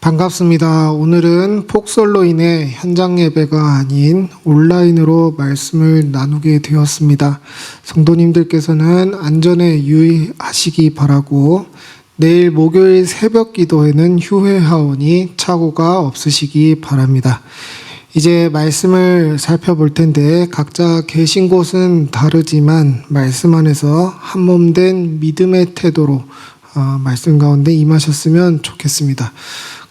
반갑습니다. 오늘은 폭설로 인해 현장 예배가 아닌 온라인으로 말씀을 나누게 되었습니다. 성도님들께서는 안전에 유의하시기 바라고 내일 목요일 새벽 기도에는 휴회하오니 착오가 없으시기 바랍니다. 이제 말씀을 살펴볼 텐데 각자 계신 곳은 다르지만 말씀 안에서 한몸된 믿음의 태도로 말씀 가운데 임하셨으면 좋겠습니다.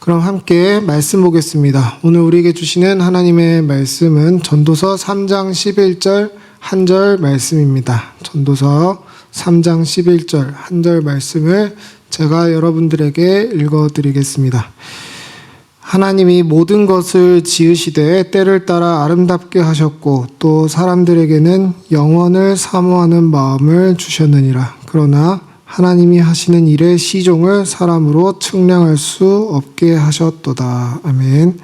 그럼 함께 말씀 보겠습니다. 오늘 우리에게 주시는 하나님의 말씀은 전도서 3장 11절 한 절 말씀입니다. 전도서 3장 11절 한 절 말씀을 제가 여러분들에게 읽어드리겠습니다. 하나님이 모든 것을 지으시되 때를 따라 아름답게 하셨고 또 사람들에게는 영원을 사모하는 마음을 주셨느니라. 그러나 하나님이 하시는 일의 시종을 사람으로 측량할 수 없게 하셨도다. 아멘.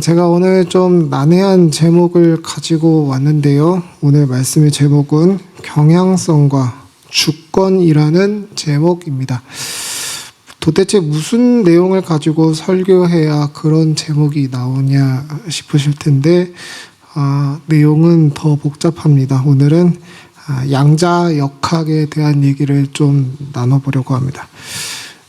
제가 오늘 좀 난해한 제목을 가지고 왔는데요. 오늘 말씀의 제목은 경향성과 주권이라는 제목입니다. 도대체 무슨 내용을 가지고 설교해야 그런 제목이 나오냐 싶으실 텐데 내용은 더 복잡합니다. 오늘은 양자역학에 대한 얘기를 좀 나눠보려고 합니다.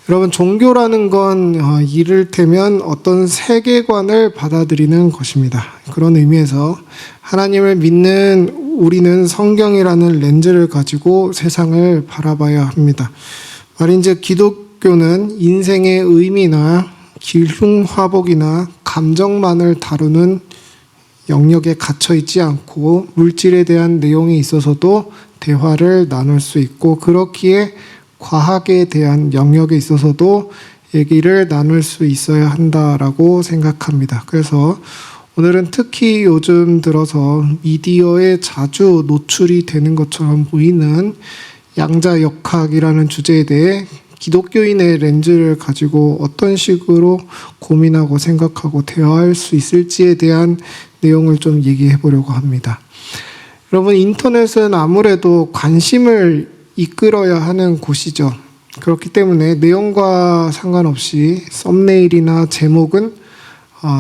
여러분, 종교라는 건 이를테면 어떤 세계관을 받아들이는 것입니다. 그런 의미에서 하나님을 믿는 우리는 성경이라는 렌즈를 가지고 세상을 바라봐야 합니다. 말인즉 기독교는 인생의 의미나 길흉화복이나 감정만을 다루는 영역에 갇혀 있지 않고 물질에 대한 내용에 있어서도 대화를 나눌 수 있고 그렇기에 과학에 대한 영역에 있어서도 얘기를 나눌 수 있어야 한다라고 생각합니다. 그래서 오늘은 특히 요즘 들어서 미디어에 자주 노출이 되는 것처럼 보이는 양자역학이라는 주제에 대해 기독교인의 렌즈를 가지고 어떤 식으로 고민하고 생각하고 대화할 수 있을지에 대한 내용을 좀 얘기해 보려고 합니다. 여러분, 인터넷은 아무래도 관심을 이끌어야 하는 곳이죠. 그렇기 때문에 내용과 상관없이 썸네일이나 제목은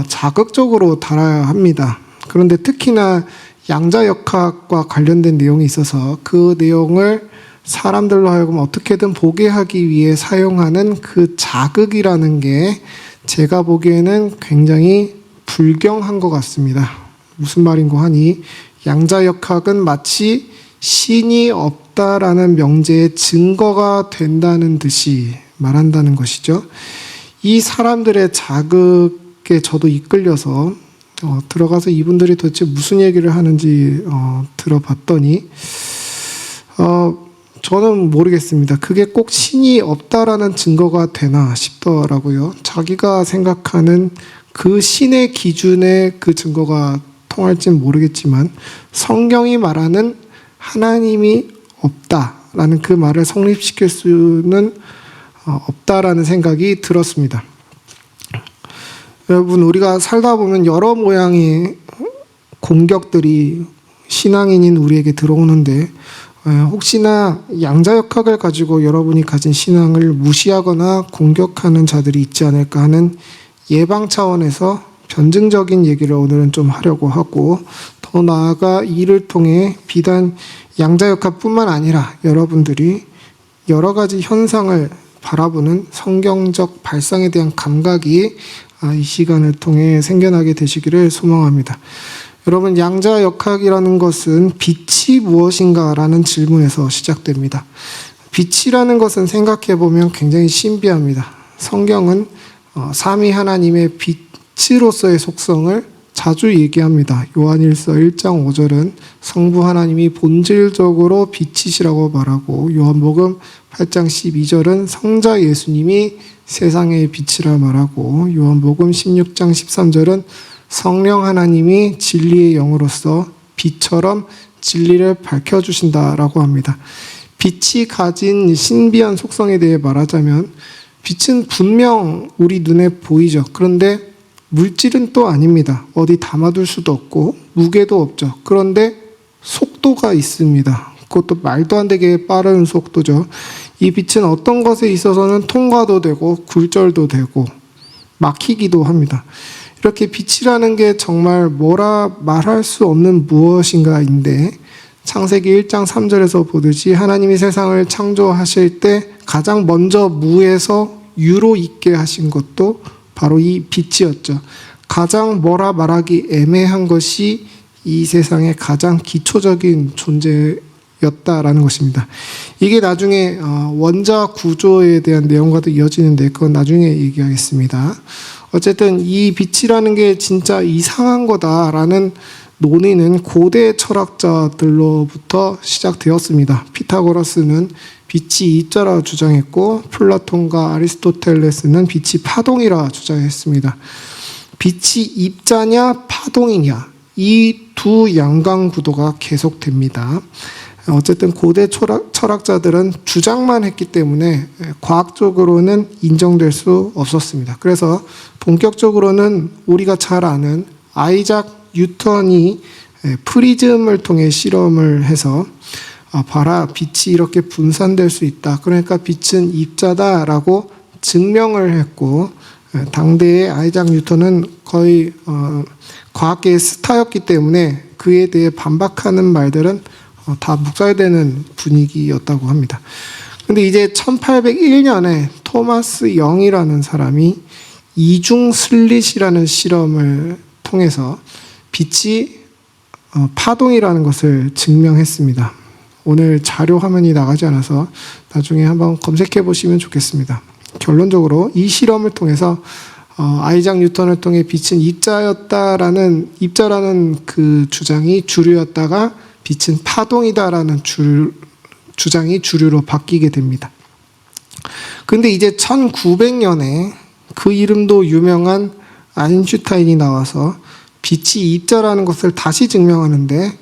자극적으로 달아야 합니다. 그런데 특히나 양자역학과 관련된 내용이 있어서 그 내용을 사람들로 하여금 어떻게든 보게 하기 위해 사용하는 그 자극이라는 게 제가 보기에는 굉장히 불경한 것 같습니다. 무슨 말인고 하니 양자역학은 마치 신이 없다라는 명제의 증거가 된다는 듯이 말한다는 것이죠. 이 사람들의 자극에 저도 이끌려서 들어가서 이분들이 도대체 무슨 얘기를 하는지 들어봤더니 저는 모르겠습니다. 그게 꼭 신이 없다라는 증거가 되나 싶더라고요. 자기가 생각하는 그 신의 기준에 그 증거가 통할지는 모르겠지만 성경이 말하는 하나님이 없다라는 그 말을 성립시킬 수는 없다라는 생각이 들었습니다. 여러분, 우리가 살다 보면 여러 모양의 공격들이 신앙인인 우리에게 들어오는데 혹시나 양자역학을 가지고 여러분이 가진 신앙을 무시하거나 공격하는 자들이 있지 않을까 하는 예방 차원에서 변증적인 얘기를 오늘은 좀 하려고 하고, 더 나아가 이를 통해 비단 양자역학뿐만 아니라 여러분들이 여러 가지 현상을 바라보는 성경적 발상에 대한 감각이 이 시간을 통해 생겨나게 되시기를 소망합니다. 여러분, 양자역학이라는 것은 빛이 무엇인가라는 질문에서 시작됩니다. 빛이라는 것은 생각해보면 굉장히 신비합니다. 성경은 삼위 하나님의 빛으로서의 속성을 자주 얘기합니다. 요한일서 1장 5절은 성부 하나님이 본질적으로 빛이시라고 말하고, 요한복음 8장 12절은 성자 예수님이 세상의 빛이라 말하고, 요한복음 16장 13절은 성령 하나님이 진리의 영으로서 빛처럼 진리를 밝혀주신다라고 합니다. 빛이 가진 신비한 속성에 대해 말하자면 빛은 분명 우리 눈에 보이죠. 그런데 물질은 또 아닙니다. 어디 담아둘 수도 없고 무게도 없죠. 그런데 속도가 있습니다. 그것도 말도 안 되게 빠른 속도죠. 이 빛은 어떤 것에 있어서는 통과도 되고 굴절도 되고 막히기도 합니다. 이렇게 빛이라는 게 정말 뭐라 말할 수 없는 무엇인가인데 창세기 1장 3절에서 보듯이 하나님이 세상을 창조하실 때 가장 먼저 무에서 유로 있게 하신 것도 바로 이 빛이었죠. 가장 뭐라 말하기 애매한 것이 이 세상의 가장 기초적인 존재였다라는 것입니다. 이게 나중에 원자 구조에 대한 내용과도 이어지는데 그건 나중에 얘기하겠습니다. 어쨌든 이 빛이라는 게 진짜 이상한 거다라는 논의는 고대 철학자들로부터 시작되었습니다. 피타고라스는 빛이 입자라 주장했고 플라톤과 아리스토텔레스는 빛이 파동이라 주장했습니다. 빛이 입자냐 파동이냐 이 두 양강 구도가 계속됩니다. 어쨌든 고대 철학자들은 주장만 했기 때문에 과학적으로는 인정될 수 없었습니다. 그래서 본격적으로는 우리가 잘 아는 아이작 뉴턴이 프리즘을 통해 실험을 해서 봐라 빛이 이렇게 분산될 수 있다. 그러니까 빛은 입자다라고 증명을 했고 당대의 아이작 뉴턴은 거의 과학계의 스타였기 때문에 그에 대해 반박하는 말들은 다 묵살되는 분위기였다고 합니다. 근데 이제 1801년에 토마스 영이라는 사람이 이중 슬릿이라는 실험을 통해서 빛이 파동이라는 것을 증명했습니다. 오늘 자료 화면이 나가지 않아서 나중에 한번 검색해 보시면 좋겠습니다. 결론적으로 이 실험을 통해서 아이작 뉴턴을 통해 빛은 입자라는 그 주장이 주류였다가 빛은 파동이다라는 주장이 주류로 바뀌게 됩니다. 근데 이제 1900년에 그 이름도 유명한 아인슈타인이 나와서 빛이 입자라는 것을 다시 증명하는데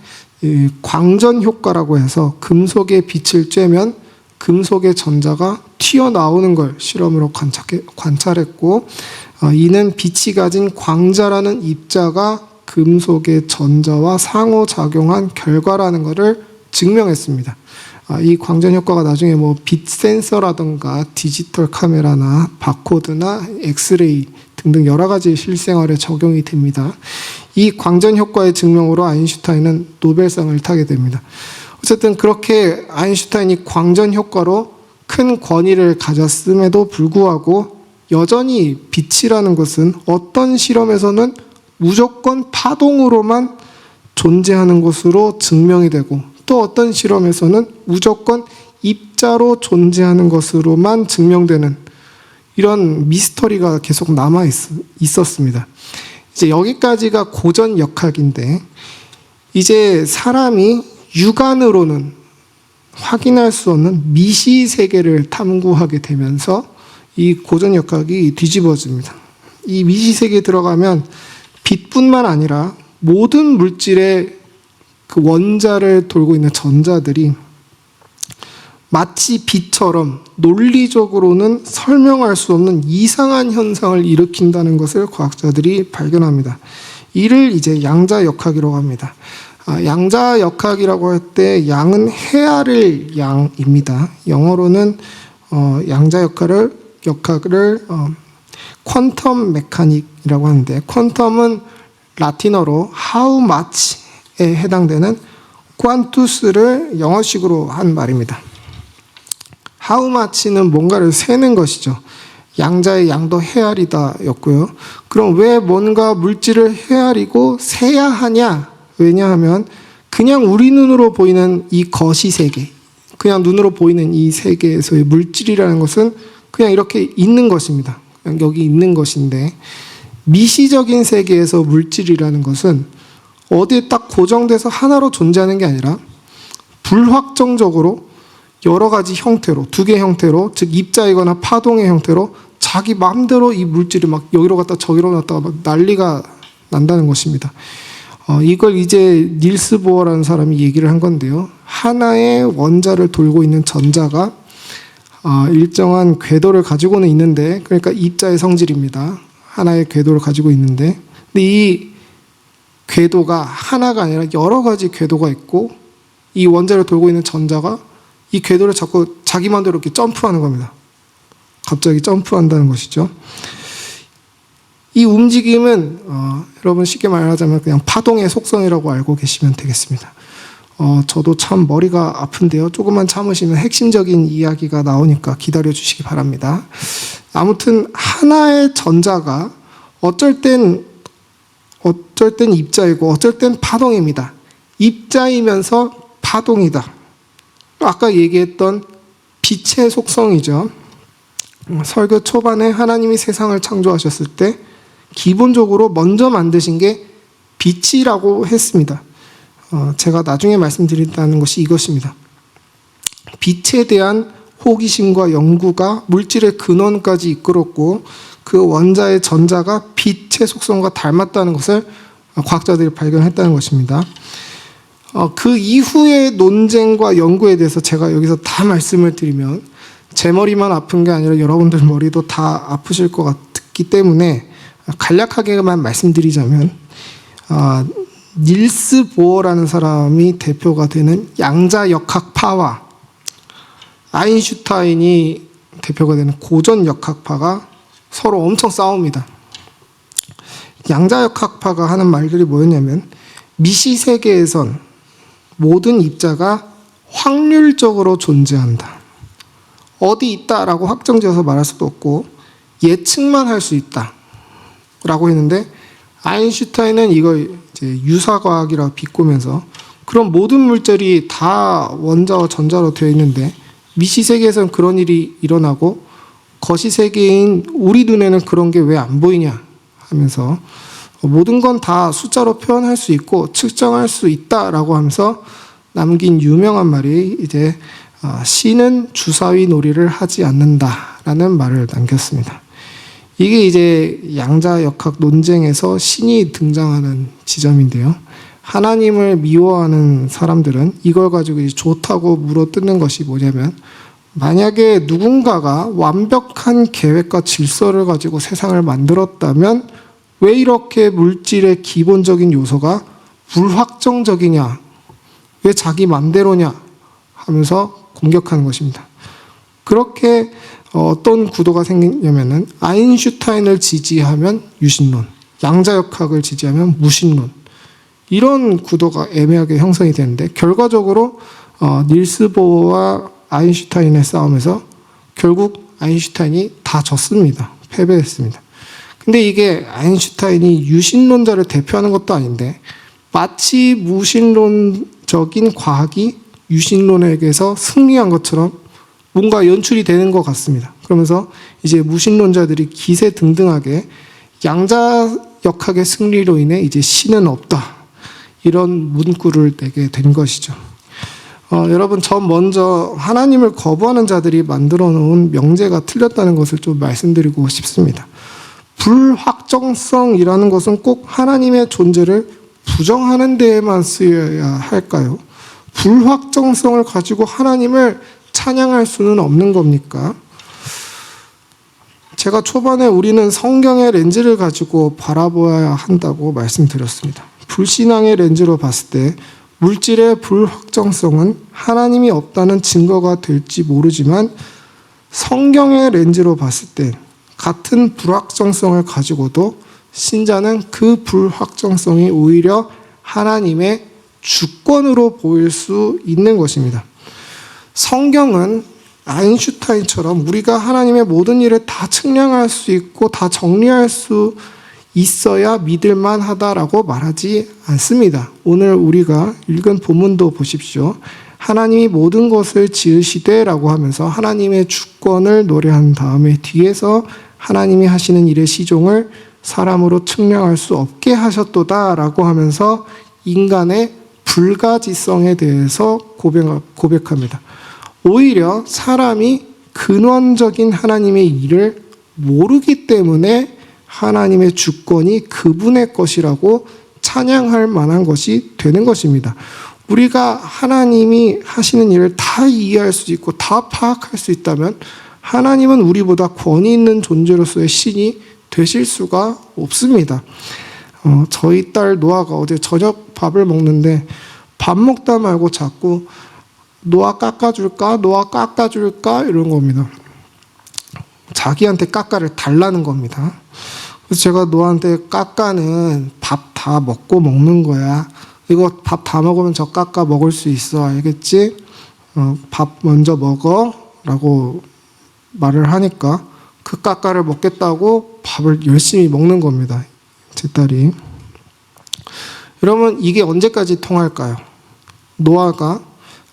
광전 효과라고 해서 금속에 빛을 쬐면 금속의 전자가 튀어나오는 걸 실험으로 관찰했고 이는 빛이 가진 광자라는 입자가 금속의 전자와 상호작용한 결과라는 것을 증명했습니다. 이 광전 효과가 나중에 뭐 빛 센서라든가 디지털 카메라나 바코드나 엑스레이 등등 여러 가지 실생활에 적용이 됩니다. 이 광전 효과의 증명으로 아인슈타인은 노벨상을 타게 됩니다. 어쨌든 그렇게 아인슈타인이 광전 효과로 큰 권위를 가졌음에도 불구하고 여전히 빛이라는 것은 어떤 실험에서는 무조건 파동으로만 존재하는 것으로 증명이 되고 또 어떤 실험에서는 무조건 입자로 존재하는 것으로만 증명되는 이런 미스터리가 계속 남아 있었습니다. 이제 여기까지가 고전 역학인데 이제 사람이 육안으로는 확인할 수 없는 미시 세계를 탐구하게 되면서 이 고전 역학이 뒤집어집니다. 이 미시 세계에 들어가면 빛뿐만 아니라 모든 물질의 그 원자를 돌고 있는 전자들이 마치 빛처럼 논리적으로는 설명할 수 없는 이상한 현상을 일으킨다는 것을 과학자들이 발견합니다. 이를 이제 양자역학이라고 합니다. 양자역학이라고 할 때 양은 헤아릴 양입니다. 영어로는 양자역학을 퀀텀 메카닉이라고 하는데 퀀텀은 라틴어로 how much에 해당되는 quantus를 영어식으로 한 말입니다. how much는 뭔가를 세는 것이죠. 양자의 양도 헤아리다 였고요. 그럼 왜 뭔가 물질을 헤아리고 세야 하냐? 왜냐하면 그냥 우리 눈으로 보이는 이 거시세계, 그냥 눈으로 보이는 이 세계에서의 물질이라는 것은 그냥 이렇게 있는 것입니다. 그냥 여기 있는 것인데 미시적인 세계에서 물질이라는 것은 어디에 딱 고정돼서 하나로 존재하는 게 아니라 불확정적으로 여러 가지 형태로, 두 개의 형태로, 즉 입자이거나 파동의 형태로 자기 마음대로 이 물질이 막 여기로 갔다 저기로 갔다가 막 난리가 난다는 것입니다. 이걸 이제 닐스 보어라는 사람이 얘기를 한 건데요. 하나의 원자를 돌고 있는 전자가 일정한 궤도를 가지고는 있는데, 그러니까 입자의 성질입니다. 하나의 궤도를 가지고 있는데, 근데 이 궤도가 하나가 아니라 여러 가지 궤도가 있고, 이 원자를 돌고 있는 전자가 이 궤도를 자꾸 자기 마음대로 이렇게 점프하는 겁니다. 갑자기 점프한다는 것이죠. 이 움직임은 여러분 쉽게 말하자면 그냥 파동의 속성이라고 알고 계시면 되겠습니다. 저도 참 머리가 아픈데요. 조금만 참으시면 핵심적인 이야기가 나오니까 기다려 주시기 바랍니다. 아무튼 하나의 전자가 어쩔 땐 입자이고 어쩔 땐 파동입니다. 입자이면서 파동이다. 아까 얘기했던 빛의 속성이죠. 설교 초반에 하나님이 세상을 창조하셨을 때 기본적으로 먼저 만드신 게 빛이라고 했습니다. 제가 나중에 말씀드린다는 것이 이것입니다. 빛에 대한 호기심과 연구가 물질의 근원까지 이끌었고 그 원자의 전자가 빛의 속성과 닮았다는 것을 과학자들이 발견했다는 것입니다. 그 이후의 논쟁과 연구에 대해서 제가 여기서 다 말씀을 드리면 제 머리만 아픈 게 아니라 여러분들 머리도 다 아프실 것 같기 때문에 간략하게만 말씀드리자면 닐스 보어라는 사람이 대표가 되는 양자역학파와 아인슈타인이 대표가 되는 고전역학파가 서로 엄청 싸웁니다. 양자역학파가 하는 말들이 뭐였냐면 미시세계에선 모든 입자가 확률적으로 존재한다. 어디 있다라고 확정지어서 말할 수도 없고 예측만 할 수 있다라고 했는데 아인슈타인은 이걸 이제 유사과학이라고 비꼬면서 그럼 모든 물질이 다 원자와 전자로 되어 있는데 미시세계에서는 그런 일이 일어나고 거시세계인 우리 눈에는 그런 게 왜 안 보이냐 하면서 모든 건 다 숫자로 표현할 수 있고 측정할 수 있다라고 하면서 남긴 유명한 말이 이제 신은 주사위 놀이를 하지 않는다라는 말을 남겼습니다. 이게 이제 양자역학 논쟁에서 신이 등장하는 지점인데요. 하나님을 미워하는 사람들은 이걸 가지고 이제 좋다고 물어뜯는 것이 뭐냐면 만약에 누군가가 완벽한 계획과 질서를 가지고 세상을 만들었다면 왜 이렇게 물질의 기본적인 요소가 불확정적이냐? 왜 자기 맘대로냐? 하면서 공격하는 것입니다. 그렇게 어떤 구도가 생기냐면은 아인슈타인을 지지하면 유신론, 양자역학을 지지하면 무신론 이런 구도가 애매하게 형성이 되는데 결과적으로 닐스 보어와 아인슈타인의 싸움에서 결국 아인슈타인이 다 졌습니다. 패배했습니다. 근데 이게 아인슈타인이 유신론자를 대표하는 것도 아닌데 마치 무신론적인 과학이 유신론에게서 승리한 것처럼 뭔가 연출이 되는 것 같습니다. 그러면서 이제 무신론자들이 기세등등하게 양자역학의 승리로 인해 이제 신은 없다. 이런 문구를 내게 된 것이죠. 여러분, 전 먼저 하나님을 거부하는 자들이 만들어 놓은 명제가 틀렸다는 것을 좀 말씀드리고 싶습니다. 불확정성이라는 것은 꼭 하나님의 존재를 부정하는 데에만 쓰여야 할까요? 불확정성을 가지고 하나님을 찬양할 수는 없는 겁니까? 제가 초반에 우리는 성경의 렌즈를 가지고 바라보아야 한다고 말씀드렸습니다. 불신앙의 렌즈로 봤을 때 물질의 불확정성은 하나님이 없다는 증거가 될지 모르지만 성경의 렌즈로 봤을 때 같은 불확정성을 가지고도 신자는 그 불확정성이 오히려 하나님의 주권으로 보일 수 있는 것입니다. 성경은 아인슈타인처럼 우리가 하나님의 모든 일을 다 측량할 수 있고 다 정리할 수 있어야 믿을만 하다라고 말하지 않습니다. 오늘 우리가 읽은 본문도 보십시오. 하나님이 모든 것을 지으시되라고 하면서 하나님의 주권을 노래한 다음에 뒤에서 하나님이 하시는 일의 시종을 사람으로 측량할 수 없게 하셨도다라고 하면서 인간의 불가지성에 대해서 고백합니다. 오히려 사람이 근원적인 하나님의 일을 모르기 때문에 하나님의 주권이 그분의 것이라고 찬양할 만한 것이 되는 것입니다. 우리가 하나님이 하시는 일을 다 이해할 수 있고 다 파악할 수 있다면 하나님은 우리보다 권위 있는 존재로서의 신이 되실 수가 없습니다. 저희 딸 노아가 어제 저녁 밥을 먹는데 밥 먹다 말고 자꾸 노아 깎아줄까? 노아 깎아줄까? 이런 겁니다. 자기한테 깎아를 달라는 겁니다. 그래서 제가 너한테 까까는 밥 다 먹고 먹는 거야. 이거 밥 다 먹으면 저 까까 먹을 수 있어. 알겠지? 밥 먼저 먹어. 라고 말을 하니까 그 까까를 먹겠다고 밥을 열심히 먹는 겁니다. 제 딸이. 여러분, 이게 언제까지 통할까요? 노아가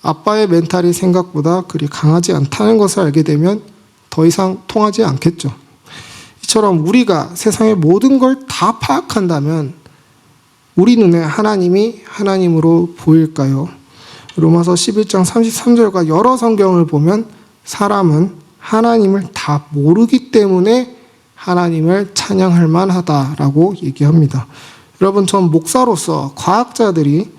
아빠의 멘탈이 생각보다 그리 강하지 않다는 것을 알게 되면 더 이상 통하지 않겠죠. 이처럼 우리가 세상의 모든 걸 다 파악한다면 우리 눈에 하나님이 하나님으로 보일까요? 로마서 11장 33절과 여러 성경을 보면 사람은 하나님을 다 모르기 때문에 하나님을 찬양할 만하다라고 얘기합니다. 여러분, 전 목사로서 과학자들이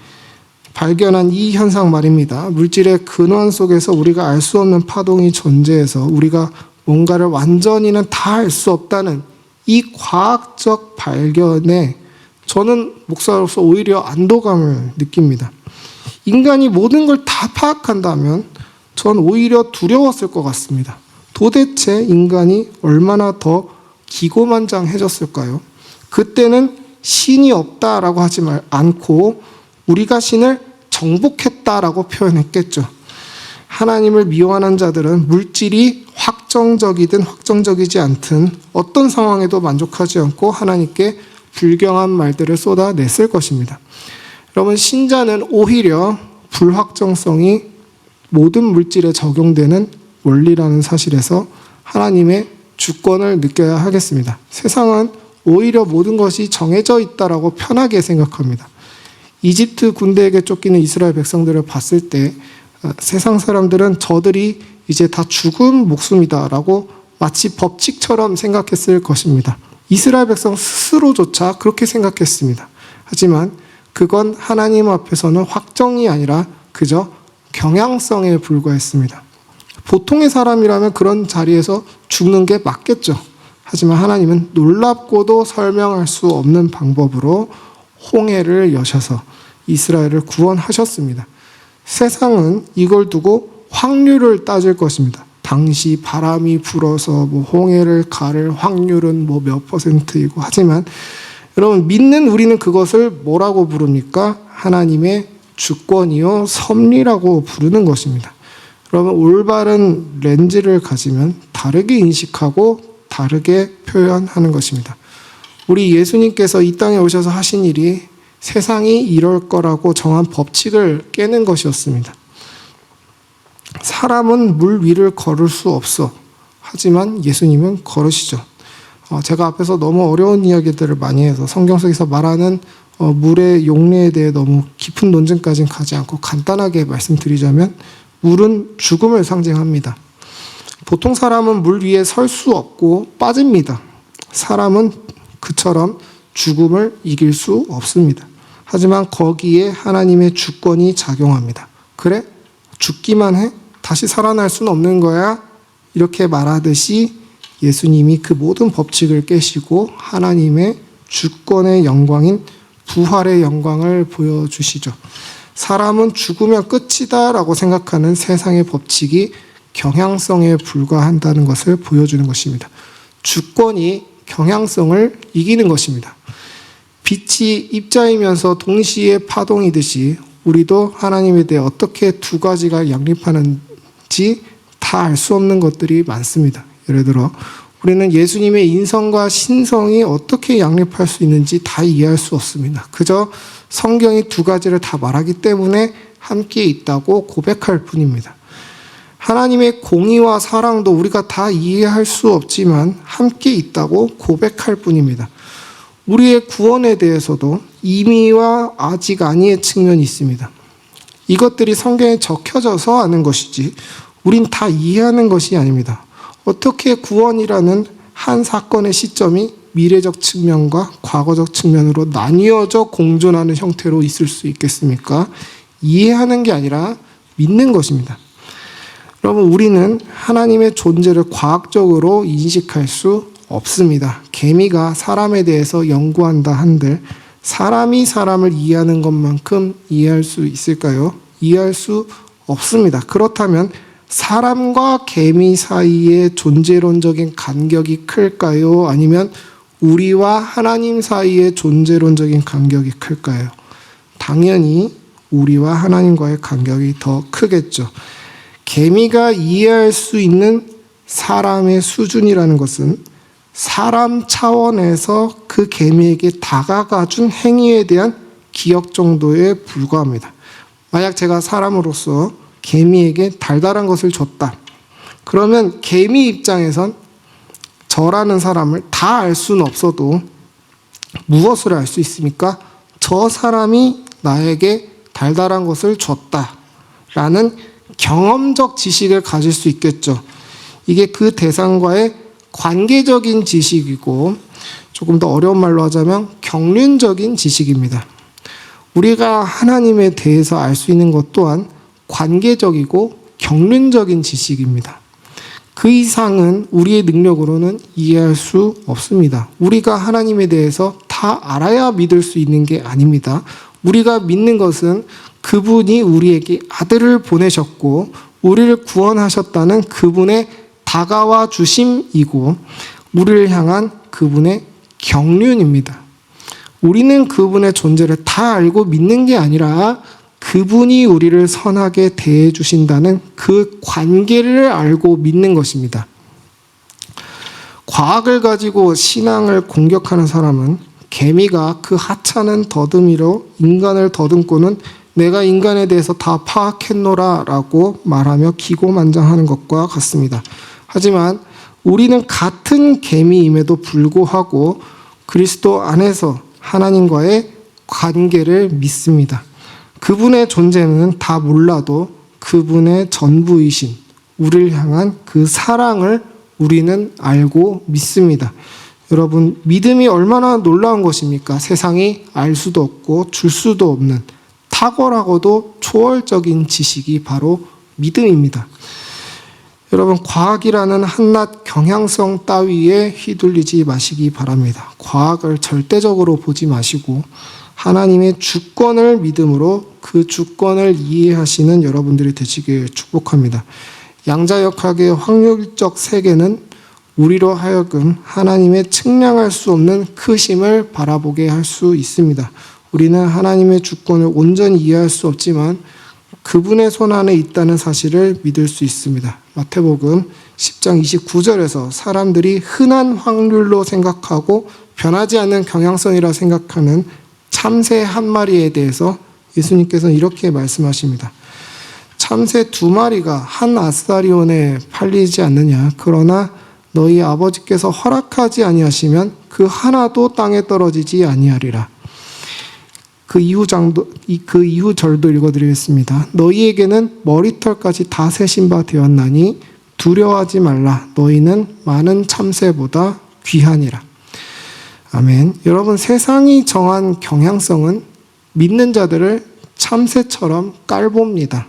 발견한 이 현상 말입니다. 물질의 근원 속에서 우리가 알 수 없는 파동이 존재해서 우리가 뭔가를 완전히는 다 알 수 없다는 이 과학적 발견에 저는 목사로서 오히려 안도감을 느낍니다. 인간이 모든 걸 다 파악한다면 전 오히려 두려웠을 것 같습니다. 도대체 인간이 얼마나 더 기고만장해졌을까요? 그때는 신이 없다라고 하지 않고 우리가 신을 정복했다라고 표현했겠죠. 하나님을 미워하는 자들은 물질이 확정적이든 확정적이지 않든 어떤 상황에도 만족하지 않고 하나님께 불경한 말들을 쏟아냈을 것입니다. 여러분, 신자는 오히려 불확정성이 모든 물질에 적용되는 원리라는 사실에서 하나님의 주권을 느껴야 하겠습니다. 세상은 오히려 모든 것이 정해져 있다라고 편하게 생각합니다. 이집트 군대에게 쫓기는 이스라엘 백성들을 봤을 때 세상 사람들은 저들이 이제 다 죽은 목숨이다라고 마치 법칙처럼 생각했을 것입니다. 이스라엘 백성 스스로조차 그렇게 생각했습니다. 하지만 그건 하나님 앞에서는 확정이 아니라 그저 경향성에 불과했습니다. 보통의 사람이라면 그런 자리에서 죽는 게 맞겠죠. 하지만 하나님은 놀랍고도 설명할 수 없는 방법으로 홍해를 여셔서 이스라엘을 구원하셨습니다. 세상은 이걸 두고 확률을 따질 것입니다. 당시 바람이 불어서 홍해를 가를 확률은 몇 %이고 하지만 여러분, 믿는 우리는 그것을 뭐라고 부릅니까? 하나님의 주권이요 섭리라고 부르는 것입니다. 여러분, 올바른 렌즈를 가지면 다르게 인식하고 다르게 표현하는 것입니다. 우리 예수님께서 이 땅에 오셔서 하신 일이 세상이 이럴 거라고 정한 법칙을 깨는 것이었습니다. 사람은 물 위를 걸을 수 없어. 하지만 예수님은 걸으시죠. 제가 앞에서 너무 어려운 이야기들을 많이 해서 성경 속에서 말하는 물의 용례에 대해 너무 깊은 논증까지는 가지 않고 간단하게 말씀드리자면 물은 죽음을 상징합니다. 보통 사람은 물 위에 설 수 없고 빠집니다. 사람은 그처럼 죽음을 이길 수 없습니다. 하지만 거기에 하나님의 주권이 작용합니다. 그래? 죽기만 해? 다시 살아날 수는 없는 거야? 이렇게 말하듯이 예수님이 그 모든 법칙을 깨시고 하나님의 주권의 영광인 부활의 영광을 보여주시죠. 사람은 죽으면 끝이다 라고 생각하는 세상의 법칙이 경향성에 불과한다는 것을 보여주는 것입니다. 주권이 경향성을 이기는 것입니다. 빛이 입자이면서 동시에 파동이듯이 우리도 하나님에 대해 어떻게 두 가지가 양립하는지 다 알 수 없는 것들이 많습니다. 예를 들어 우리는 예수님의 인성과 신성이 어떻게 양립할 수 있는지 다 이해할 수 없습니다. 그저 성경이 두 가지를 다 말하기 때문에 함께 있다고 고백할 뿐입니다. 하나님의 공의와 사랑도 우리가 다 이해할 수 없지만 함께 있다고 고백할 뿐입니다. 우리의 구원에 대해서도 이미와 아직 아니의 측면이 있습니다. 이것들이 성경에 적혀져서 아는 것이지 우린 다 이해하는 것이 아닙니다. 어떻게 구원이라는 한 사건의 시점이 미래적 측면과 과거적 측면으로 나뉘어져 공존하는 형태로 있을 수 있겠습니까? 이해하는 게 아니라 믿는 것입니다. 여러분, 우리는 하나님의 존재를 과학적으로 인식할 수 없습니다. 개미가 사람에 대해서 연구한다 한들 사람이 사람을 이해하는 것만큼 이해할 수 있을까요? 이해할 수 없습니다. 그렇다면 사람과 개미 사이의 존재론적인 간격이 클까요? 아니면 우리와 하나님 사이의 존재론적인 간격이 클까요? 당연히 우리와 하나님과의 간격이 더 크겠죠. 개미가 이해할 수 있는 사람의 수준이라는 것은 사람 차원에서 그 개미에게 다가가 준 행위에 대한 기억 정도에 불과합니다. 만약 제가 사람으로서 개미에게 달달한 것을 줬다. 그러면 개미 입장에선 저라는 사람을 다 알 수는 없어도 무엇을 알 수 있습니까? 저 사람이 나에게 달달한 것을 줬다라는 경험적 지식을 가질 수 있겠죠. 이게 그 대상과의 관계적인 지식이고, 조금 더 어려운 말로 하자면 경륜적인 지식입니다. 우리가 하나님에 대해서 알 수 있는 것 또한 관계적이고 경륜적인 지식입니다. 그 이상은 우리의 능력으로는 이해할 수 없습니다. 우리가 하나님에 대해서 다 알아야 믿을 수 있는 게 아닙니다. 우리가 믿는 것은 그분이 우리에게 아들을 보내셨고 우리를 구원하셨다는 그분의 다가와 주심이고, 우리를 향한 그분의 경륜입니다. 우리는 그분의 존재를 다 알고 믿는 게 아니라 그분이 우리를 선하게 대해 주신다는 그 관계를 알고 믿는 것입니다. 과학을 가지고 신앙을 공격하는 사람은 개미가 그 하찮은 더듬이로 인간을 더듬고는 내가 인간에 대해서 다 파악했노라 라고 말하며 기고만장하는 것과 같습니다. 하지만 우리는 같은 개미임에도 불구하고 그리스도 안에서 하나님과의 관계를 믿습니다. 그분의 존재는 다 몰라도 그분의 전부이신 우리를 향한 그 사랑을 우리는 알고 믿습니다. 여러분, 믿음이 얼마나 놀라운 것입니까? 세상이 알 수도 없고 줄 수도 없는 탁월하고도 초월적인 지식이 바로 믿음입니다. 여러분, 과학이라는 한낱 경향성 따위에 휘둘리지 마시기 바랍니다. 과학을 절대적으로 보지 마시고 하나님의 주권을 믿음으로 그 주권을 이해하시는 여러분들이 되시길 축복합니다. 양자역학의 확률적 세계는 우리로 하여금 하나님의 측량할 수 없는 크심을 바라보게 할 수 있습니다. 우리는 하나님의 주권을 온전히 이해할 수 없지만 그분의 손 안에 있다는 사실을 믿을 수 있습니다. 마태복음 10장 29절에서 사람들이 흔한 확률로 생각하고 변하지 않는 경향성이라 생각하는 참새 한 마리에 대해서 예수님께서는 이렇게 말씀하십니다. 참새 2마리가 한 아스타리온에 팔리지 않느냐? 그러나 너희 아버지께서 허락하지 아니하시면 그 하나도 땅에 떨어지지 아니하리라. 그 이후 절도 읽어드리겠습니다. 너희에게는 머리털까지 다 세신 바 되었나니 두려워하지 말라. 너희는 많은 참새보다 귀하니라. 아멘. 여러분, 세상이 정한 경향성은 믿는 자들을 참새처럼 깔봅니다.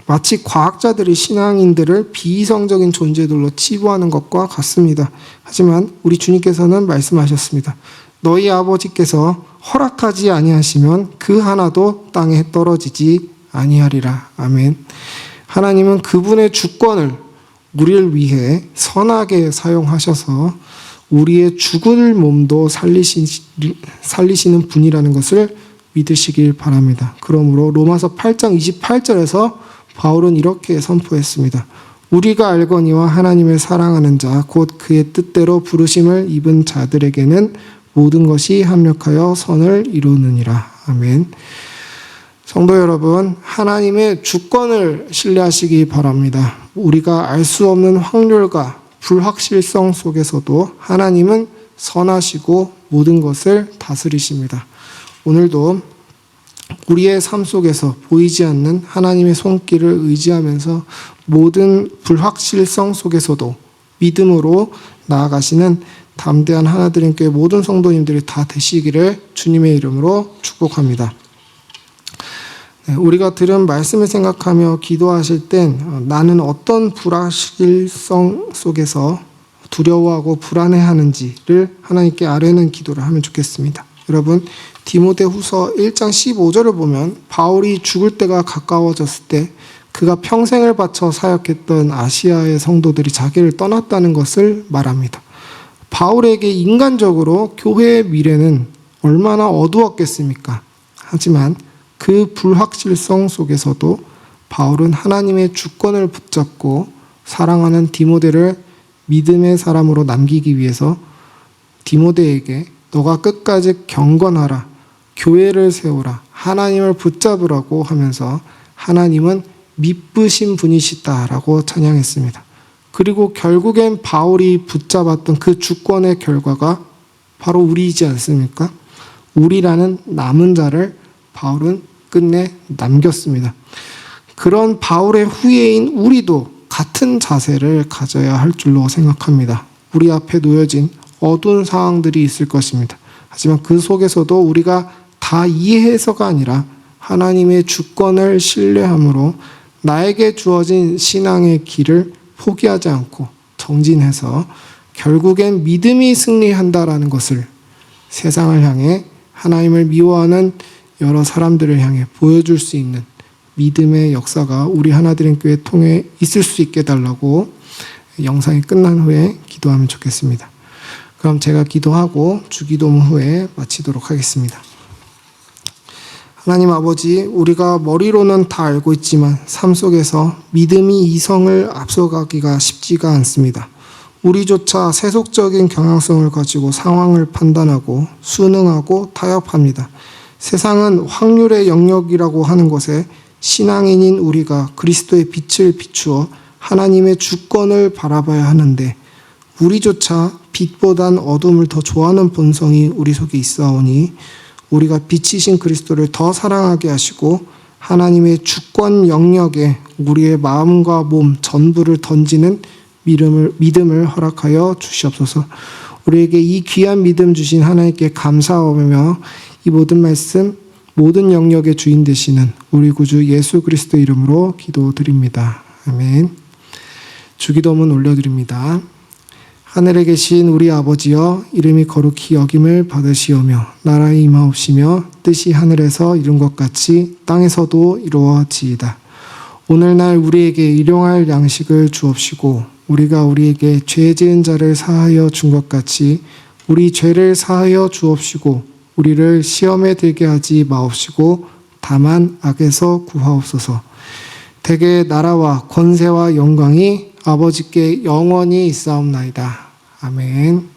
마치 과학자들이 신앙인들을 비이성적인 존재들로 치부하는 것과 같습니다. 하지만 우리 주님께서는 말씀하셨습니다. 너희 아버지께서 허락하지 아니하시면 그 하나도 땅에 떨어지지 아니하리라. 아멘. 하나님은 그분의 주권을 우리를 위해 선하게 사용하셔서 우리의 죽을 몸도 살리시는 분이라는 것을 믿으시길 바랍니다. 그러므로 로마서 8장 28절에서 바울은 이렇게 선포했습니다. 우리가 알거니와 하나님을 사랑하는 자 곧 그의 뜻대로 부르심을 입은 자들에게는 모든 것이 합력하여 선을 이루느니라. 아멘. 성도 여러분, 하나님의 주권을 신뢰하시기 바랍니다. 우리가 알 수 없는 확률과 불확실성 속에서도 하나님은 선하시고 모든 것을 다스리십니다. 오늘도 우리의 삶 속에서 보이지 않는 하나님의 손길을 의지하면서 모든 불확실성 속에서도 믿음으로 나아가시는 담대한 하나들인 교회 모든 성도님들이 다 되시기를 주님의 이름으로 축복합니다. 우리가 들은 말씀을 생각하며 기도하실 땐 나는 어떤 불확실성 속에서 두려워하고 불안해하는지를 하나님께 아뢰는 기도를 하면 좋겠습니다. 여러분, 디모데후서 1장 15절을 보면 바울이 죽을 때가 가까워졌을 때 그가 평생을 바쳐 사역했던 아시아의 성도들이 자기를 떠났다는 것을 말합니다. 바울에게 인간적으로 교회의 미래는 얼마나 어두웠겠습니까? 하지만 그 불확실성 속에서도 바울은 하나님의 주권을 붙잡고 사랑하는 디모데를 믿음의 사람으로 남기기 위해서 디모데에게 너가 끝까지 경건하라, 교회를 세우라, 하나님을 붙잡으라고 하면서 하나님은 미쁘신 분이시다라고 찬양했습니다. 그리고 결국엔 바울이 붙잡았던 그 주권의 결과가 바로 우리이지 않습니까? 우리라는 남은 자를 바울은 끝내 남겼습니다. 그런 바울의 후예인 우리도 같은 자세를 가져야 할 줄로 생각합니다. 우리 앞에 놓여진 어두운 상황들이 있을 것입니다. 하지만 그 속에서도 우리가 다 이해해서가 아니라 하나님의 주권을 신뢰함으로 나에게 주어진 신앙의 길을 포기하지 않고 정진해서 결국엔 믿음이 승리한다라는 것을 세상을 향해 하나님을 미워하는 여러 사람들을 향해 보여줄 수 있는 믿음의 역사가 우리 하나드림 교회 통해 있을 수 있게 달라고 영상이 끝난 후에 기도하면 좋겠습니다. 그럼 제가 기도하고 주기도문 후에 마치도록 하겠습니다. 하나님 아버지, 우리가 머리로는 다 알고 있지만 삶 속에서 믿음이 이성을 앞서가기가 쉽지가 않습니다. 우리조차 세속적인 경향성을 가지고 상황을 판단하고 순응하고 타협합니다. 세상은 확률의 영역이라고 하는 것에 신앙인인 우리가 그리스도의 빛을 비추어 하나님의 주권을 바라봐야 하는데 우리조차 빛보단 어둠을 더 좋아하는 본성이 우리 속에 있사오니 우리가 빛이신 그리스도를 더 사랑하게 하시고 하나님의 주권 영역에 우리의 마음과 몸 전부를 던지는 믿음을 허락하여 주시옵소서. 우리에게 이 귀한 믿음 주신 하나님께 감사하며 이 모든 말씀 모든 영역의 주인 되시는 우리 구주 예수 그리스도 이름으로 기도드립니다. 아멘. 주기도문 올려드립니다. 하늘에 계신 우리 아버지여, 이름이 거룩히 여김을 받으시오며 나라의 임하옵시며 뜻이 하늘에서 이룬 것 같이 땅에서도 이루어지이다. 오늘날 우리에게 일용할 양식을 주옵시고 우리가 우리에게 죄 지은 자를 사하여 준 것 같이 우리 죄를 사하여 주옵시고 우리를 시험에 들게 하지 마옵시고 다만 악에서 구하옵소서. 대개 나라와 권세와 영광이 아버지께 영원히 있사옵나이다. 아멘.